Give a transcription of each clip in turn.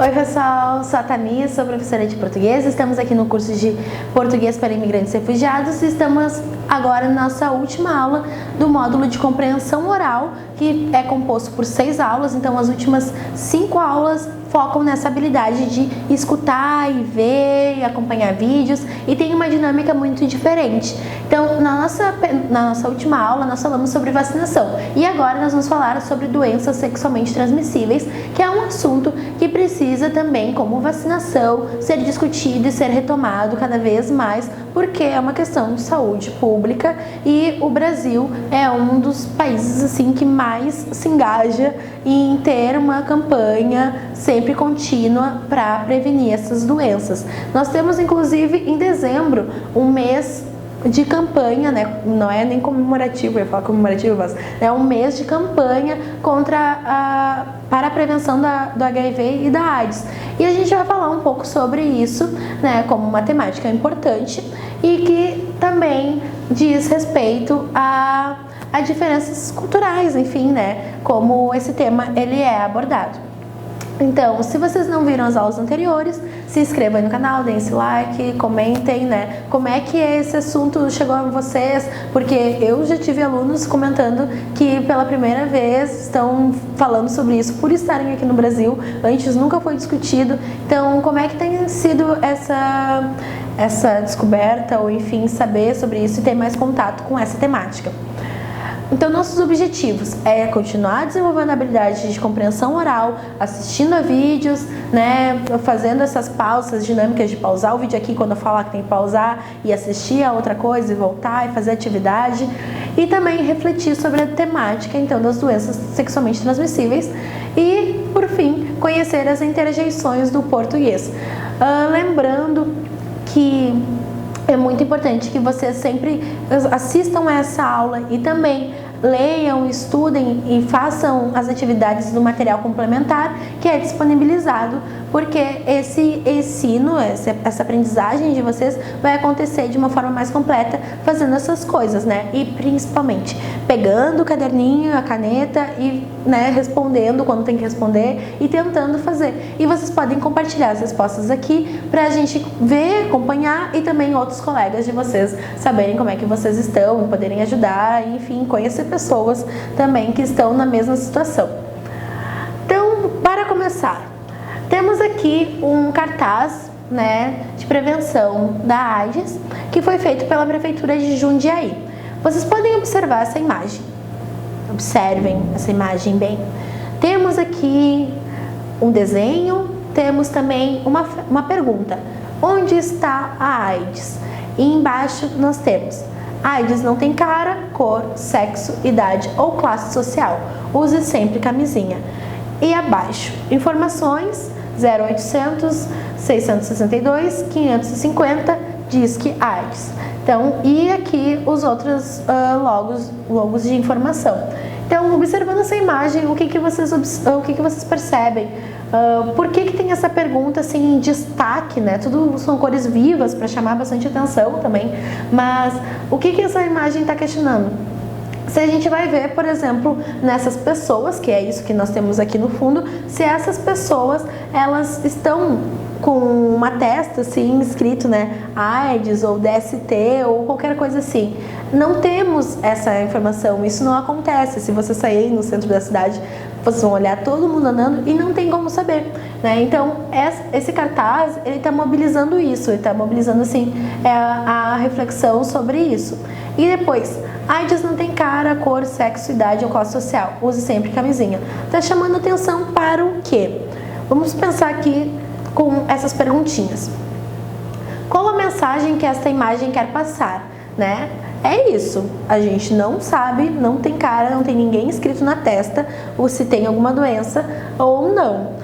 Oi pessoal, sou a Tamir, sou professora de português. Estamos aqui no curso de Português para Imigrantes e Refugiados e estamos agora na nossa última aula do módulo de compreensão oral, que é composto por 6 aulas. Então as últimas 5 aulas focam nessa habilidade de escutar e ver e acompanhar vídeos, e tem uma dinâmica muito diferente. Então na nossa última aula nós falamos sobre vacinação e agora nós vamos falar sobre doenças sexualmente transmissíveis, que é um assunto que precisa também, como vacinação, ser discutido e ser retomado cada vez mais, porque é uma questão de saúde pública e o Brasil é um dos países assim que mais se engaja em ter uma campanha sempre contínua para prevenir essas doenças. Nós temos inclusive em dezembro um mês de campanha, né? Não é nem comemorativo, eu ia falar comemorativo, mas é um mês de campanha para a prevenção do HIV e da AIDS. E a gente vai falar um pouco sobre isso, né? Como uma temática importante e que também diz respeito a diferenças culturais, enfim, né? Como esse tema ele é abordado. Então, se vocês não viram as aulas anteriores, se inscrevam aí no canal, deem esse like, comentem, né? Como é que esse assunto chegou a vocês? Porque eu já tive alunos comentando que pela primeira vez estão falando sobre isso por estarem aqui no Brasil. Antes nunca foi discutido. Então, como é que tem sido essa descoberta, ou enfim, saber sobre isso e ter mais contato com essa temática? Então, nossos objetivos é continuar desenvolvendo a habilidade de compreensão oral, assistindo a vídeos, né, fazendo essas pausas dinâmicas de pausar o vídeo aqui quando eu falar que tem que pausar e assistir a outra coisa e voltar e fazer atividade, e também refletir sobre a temática, então, das doenças sexualmente transmissíveis e, por fim, conhecer as interjeições do português. Lembrando que é muito importante que vocês sempre assistam a essa aula e também leiam, estudem e façam as atividades do material complementar que é disponibilizado, porque esse ensino, essa aprendizagem de vocês vai acontecer de uma forma mais completa fazendo essas coisas, né? E principalmente pegando o caderninho, a caneta e, né, respondendo quando tem que responder e tentando fazer. E vocês podem compartilhar as respostas aqui pra gente ver, acompanhar e também outros colegas de vocês saberem como é que vocês estão, poderem ajudar, enfim, conhecer pessoas também que estão na mesma situação. Então, para começar, temos aqui um cartaz, né, de prevenção da AIDS que foi feito pela Prefeitura de Jundiaí. Vocês podem observar essa imagem. Observem essa imagem bem. Temos aqui um desenho, temos também uma pergunta. Onde está a AIDS? E embaixo nós temos: AIDS não tem cara, cor, sexo, idade ou classe social. Use sempre camisinha. E abaixo, informações: 0800 662 550, Disque AIDS. Então, e aqui os outros logos de informação. Então, observando essa imagem, o que vocês percebem? Por que tem essa pergunta assim em destaque, né? Tudo são cores vivas para chamar bastante atenção também, mas o que essa imagem está questionando? Se a gente vai ver, por exemplo, nessas pessoas, que é isso que nós temos aqui no fundo, se essas pessoas, elas estão com uma testa assim, escrito, né, AIDS ou DST ou qualquer coisa assim. Não temos essa informação, isso não acontece. Se você sair no centro da cidade, vocês vão olhar todo mundo andando e não tem como saber, né? Então, esse cartaz, ele está mobilizando isso, ele está mobilizando, assim, a reflexão sobre isso. E depois, AIDS não tem cara, cor, sexo, idade ou classe social. Use sempre camisinha. Está chamando atenção para o quê? Vamos pensar aqui com essas perguntinhas. Qual a mensagem que esta imagem quer passar, né? É isso, a gente não sabe, não tem cara, não tem ninguém escrito na testa ou se tem alguma doença ou não.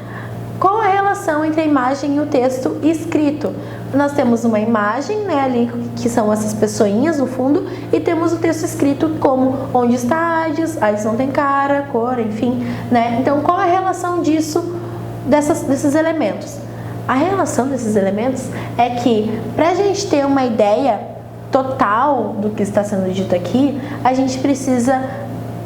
Qual a relação entre a imagem e o texto escrito? Nós temos uma imagem, né, ali, que são essas pessoinhas no fundo, e temos o texto escrito como: onde está a AIDS? AIDS não tem cara, cor, enfim, né? Então, qual a relação desses elementos? A relação desses elementos é que, para a gente ter uma ideia total do que está sendo dito aqui, a gente precisa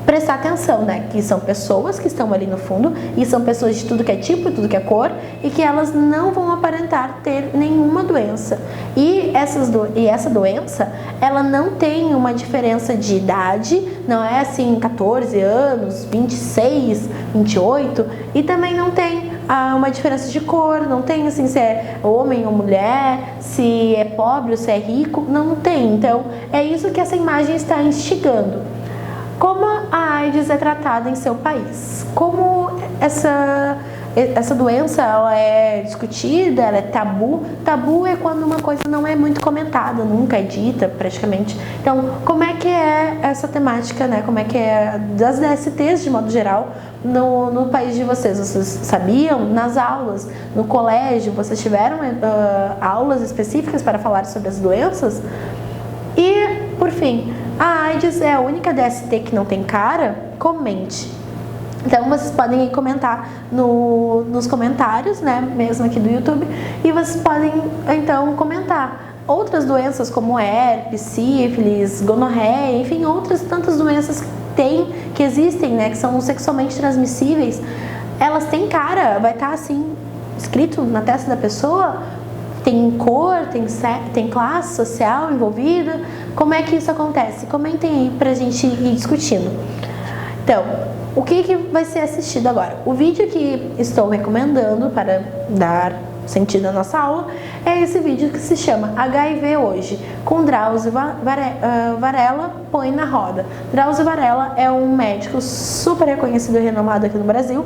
prestar atenção, né? Que são pessoas que estão ali no fundo e são pessoas de tudo que é tipo, tudo que é cor e que elas não vão aparentar ter nenhuma doença. E essa doença, ela não tem uma diferença de idade, não é assim 14 anos, 26, 28 e também não tem uma diferença de cor, não tem assim se é homem ou mulher, se é pobre ou se é rico, não tem. Então, é isso que essa imagem está instigando. Como a AIDS é tratada em seu país? Como essa doença ela é discutida, ela é tabu? Tabu é quando uma coisa não é muito comentada, nunca é dita praticamente. Então, como é que é essa temática, né? Como é que é das DSTs de modo geral no país de vocês? Vocês sabiam? Nas aulas, no colégio, vocês tiveram aulas específicas para falar sobre as doenças? E, por fim, a AIDS é a única DST que não tem cara? Comente. Então, vocês podem ir comentar nos comentários, né, mesmo aqui do YouTube, e vocês podem, então, comentar. Outras doenças como herpes, sífilis, gonorreia, enfim, outras tantas doenças que existem, né, que são sexualmente transmissíveis, elas têm cara, vai estar assim, escrito na testa da pessoa, tem cor, tem classe social envolvida. Como é que isso acontece? Comentem aí pra gente ir discutindo. Então, o que vai ser assistido agora? O vídeo que estou recomendando para dar sentido à nossa aula é esse vídeo que se chama HIV Hoje, com Drauzio Varela, põe na roda. Drauzio Varela é um médico super reconhecido e renomado aqui no Brasil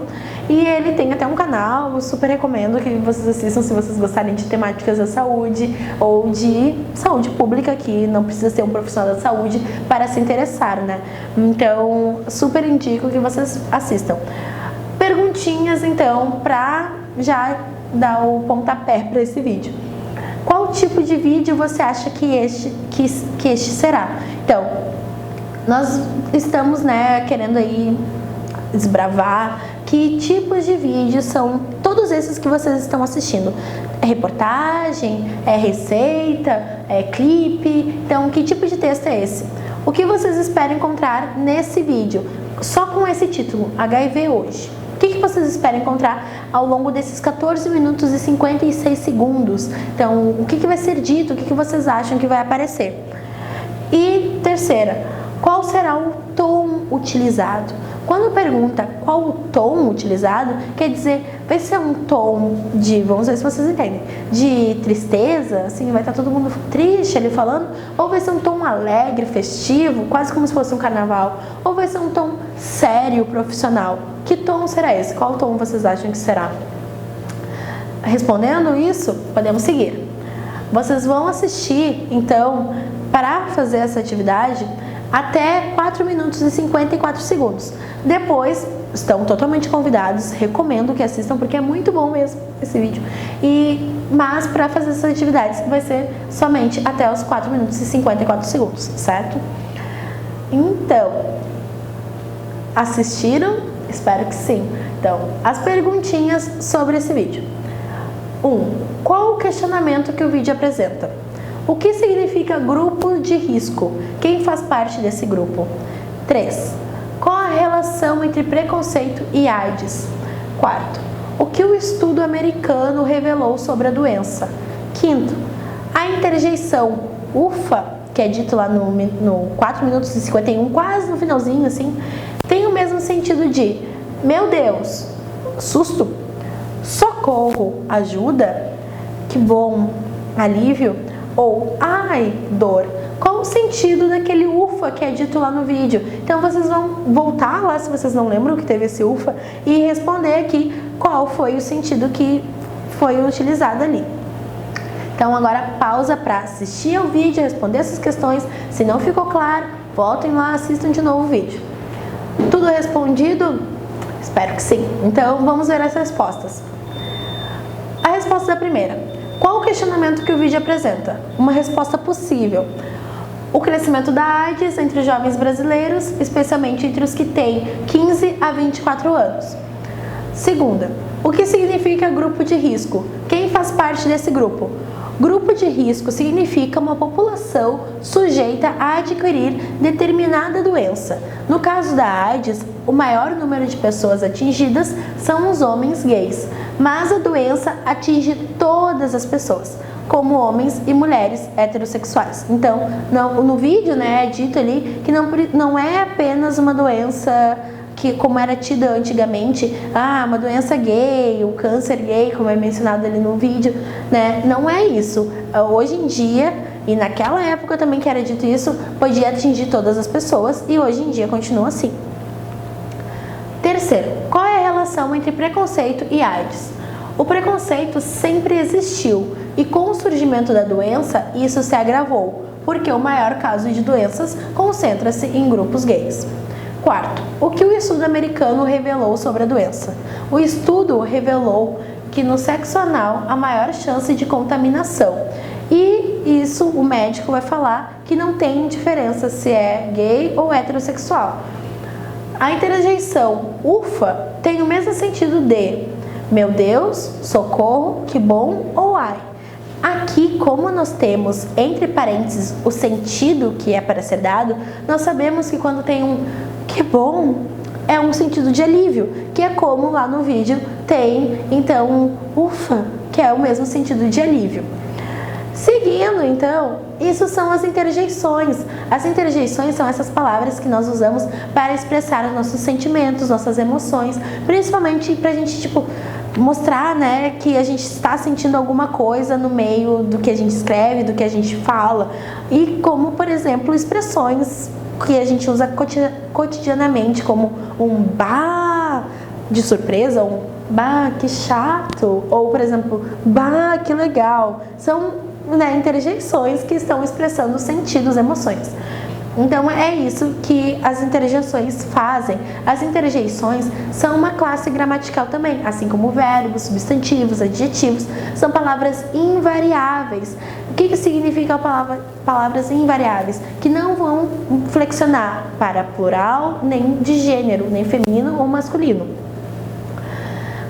e ele tem até um canal, super recomendo que vocês assistam se vocês gostarem de temáticas da saúde ou de saúde pública, que não precisa ser um profissional da saúde para se interessar, né? Então, super indico que vocês assistam. Perguntinhas, então, para já dar o pontapé para esse vídeo. Qual tipo de vídeo você acha que este será? Então, nós estamos, né, querendo aí desbravar que tipos de vídeos são todos esses que vocês estão assistindo. É reportagem, é receita, é clipe. Então, que tipo de texto é esse? O que vocês esperam encontrar nesse vídeo? Só com esse título, HIV Hoje. O que vocês esperam encontrar ao longo desses 14 minutos e 56 segundos? Então, o que vai ser dito? O que vocês acham que vai aparecer? E terceira, qual será o tom utilizado? Quando pergunta qual o tom utilizado, quer dizer, vai ser um tom de, vamos ver se vocês entendem, de tristeza, assim, vai estar todo mundo triste ali falando, ou vai ser um tom alegre, festivo, quase como se fosse um carnaval, ou vai ser um tom sério, profissional? Que tom será esse? Qual tom vocês acham que será? Respondendo isso, podemos seguir. Vocês vão assistir, então, para fazer essa atividade, até 4 minutos e 54 segundos. Depois, estão totalmente convidados, recomendo que assistam, porque é muito bom mesmo esse vídeo. Mas para fazer essas atividades vai ser somente até os 4 minutos e 54 segundos, certo? Então, assistiram? Espero que sim. Então, as perguntinhas sobre esse vídeo. 1. Qual o questionamento que o vídeo apresenta? O que significa grupo de risco? Quem faz parte desse grupo? 3. Qual a relação entre preconceito e AIDS? 4. O que o estudo americano revelou sobre a doença? 5. A interjeição ufa, que é dito lá no 4 minutos e 51, quase no finalzinho assim, tem o mesmo sentido de meu Deus, susto, socorro, ajuda, que bom, alívio, ou ai, dor. Qual o sentido daquele ufa que é dito lá no vídeo? Então vocês vão voltar lá, se vocês não lembram que teve esse ufa, e responder aqui qual foi o sentido que foi utilizado ali. Então agora pausa para assistir ao vídeo, responder essas questões. Se não ficou claro, voltem lá, assistam de novo o vídeo. Tudo respondido? Espero que sim. Então vamos ver as respostas. A resposta da primeira. Qual o questionamento que o vídeo apresenta? Uma resposta possível. O crescimento da AIDS entre os jovens brasileiros, especialmente entre os que têm 15 a 24 anos. Segunda, o que significa grupo de risco? Quem faz parte desse grupo? Grupo de risco significa uma população sujeita a adquirir determinada doença. No caso da AIDS, o maior número de pessoas atingidas são os homens gays, mas a doença atinge todas as pessoas, como homens e mulheres heterossexuais. Então, no vídeo, né, é dito ali que não é apenas uma doença que, como era tida antigamente, uma doença gay, o câncer gay, como é mencionado ali no vídeo, né? Não é isso. Hoje em dia, e naquela época também que era dito isso, podia atingir todas as pessoas, e hoje em dia continua assim. Terceiro, qual é a relação entre preconceito e AIDS? O preconceito sempre existiu, e com o surgimento da doença, isso se agravou, porque o maior caso de doenças concentra-se em grupos gays. Quarto, o que o estudo americano revelou sobre a doença? O estudo revelou que no sexo anal há maior chance de contaminação. E isso o médico vai falar que não tem diferença se é gay ou heterossexual. A interjeição ufa tem o mesmo sentido de meu Deus, socorro, que bom ou ai. Aqui, como nós temos entre parênteses o sentido que é para ser dado, nós sabemos que quando tem um que bom, é um sentido de alívio, que é como lá no vídeo tem, então, um ufa, que é o mesmo sentido de alívio. Seguindo, então, isso são as interjeições. As interjeições são essas palavras que nós usamos para expressar os nossos sentimentos, nossas emoções, principalmente para a gente, mostrar, né, que a gente está sentindo alguma coisa no meio do que a gente escreve, do que a gente fala. E como, por exemplo, expressões que a gente usa cotidianamente, como um bah de surpresa, um bah que chato, ou por exemplo, bah que legal. São, né, interjeições que estão expressando sentidos, emoções. Então é isso que as interjeições fazem. As interjeições são uma classe gramatical também, assim como verbos, substantivos, adjetivos, são palavras invariáveis. O que significa a palavras invariáveis? Que não vão flexionar para plural, nem de gênero, nem feminino ou masculino.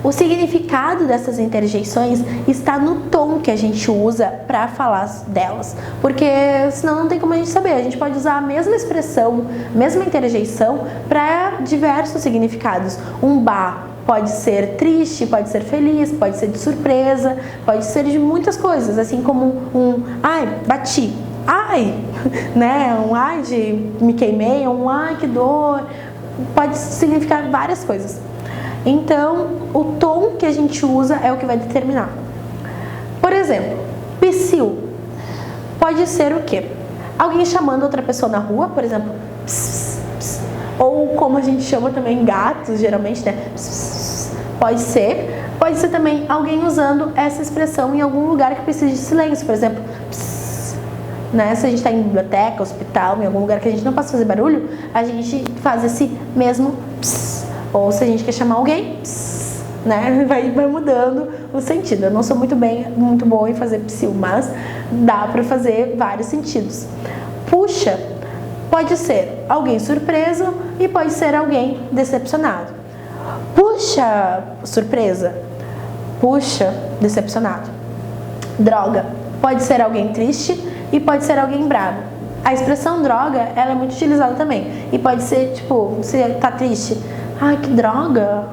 O significado dessas interjeições está no tom que a gente usa para falar delas, porque senão não tem como a gente saber. A gente pode usar a mesma expressão, a mesma interjeição para diversos significados. Um bah pode ser triste, pode ser feliz, pode ser de surpresa, pode ser de muitas coisas, assim como um ai, bati, ai, né? Um ai de me queimei, um ai que dor, pode significar várias coisas. Então, o tom que a gente usa é o que vai determinar. Por exemplo, psiu pode ser o quê? Alguém chamando outra pessoa na rua, por exemplo, ps, ps, ou como a gente chama também gatos, geralmente, né? Ps, pode ser também alguém usando essa expressão em algum lugar que precisa de silêncio, por exemplo, ps, né? Se a gente está em biblioteca, hospital, em algum lugar que a gente não possa fazer barulho, a gente faz esse mesmo ps. Ou se a gente quer chamar alguém, pss, né? Vai mudando o sentido. Eu não sou muito boa em fazer psiu, mas dá para fazer vários sentidos. Puxa pode ser alguém surpreso e pode ser alguém decepcionado. Puxa, surpresa. Puxa, decepcionado. Droga pode ser alguém triste e pode ser alguém bravo. A expressão droga, ela é muito utilizada também. E pode ser, você tá triste, ai, que droga.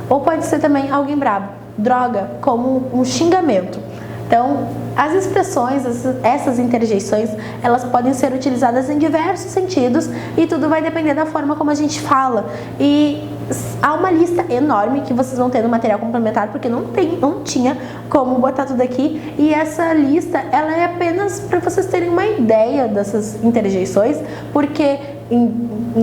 Ou pode ser também alguém bravo. Droga, como um xingamento. Então, as expressões, essas interjeições, elas podem ser utilizadas em diversos sentidos e tudo vai depender da forma como a gente fala. E há uma lista enorme que vocês vão ter no material complementar, porque não tinha como botar tudo aqui. E essa lista, ela é apenas para vocês terem uma ideia dessas interjeições, porque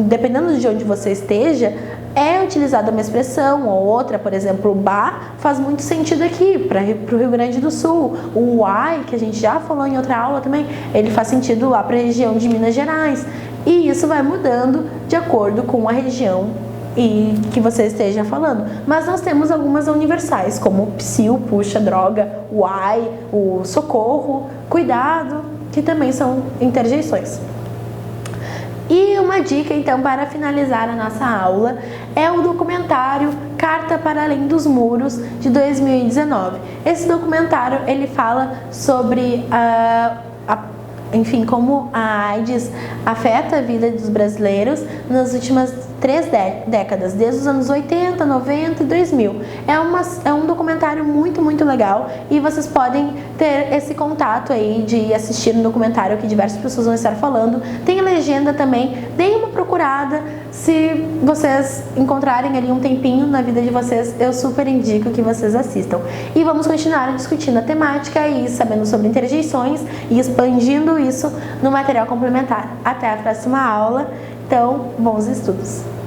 dependendo de onde você esteja, é utilizada uma expressão ou outra. Por exemplo, o bah faz muito sentido aqui para o Rio Grande do Sul. O ai, que a gente já falou em outra aula também, ele faz sentido lá para a região de Minas Gerais. E isso vai mudando de acordo com a região e que você esteja falando. Mas nós temos algumas universais, como psiu, puxa, droga, o ai, o socorro, cuidado, que também são interjeições. E uma dica, então, para finalizar a nossa aula é o documentário Carta para Além dos Muros, de 2019. Esse documentário, ele fala sobre enfim, como a AIDS afeta a vida dos brasileiros nas últimas 3 décadas, desde os anos 80, 90 e 2000. É um documentário muito, muito legal e vocês podem ter esse contato aí de assistir um documentário que diversas pessoas vão estar falando. Tem legenda também, deem uma procurada. Se vocês encontrarem ali um tempinho na vida de vocês, eu super indico que vocês assistam. E vamos continuar discutindo a temática e sabendo sobre interjeições e expandindo isso no material complementar. Até a próxima aula. Então, bons estudos!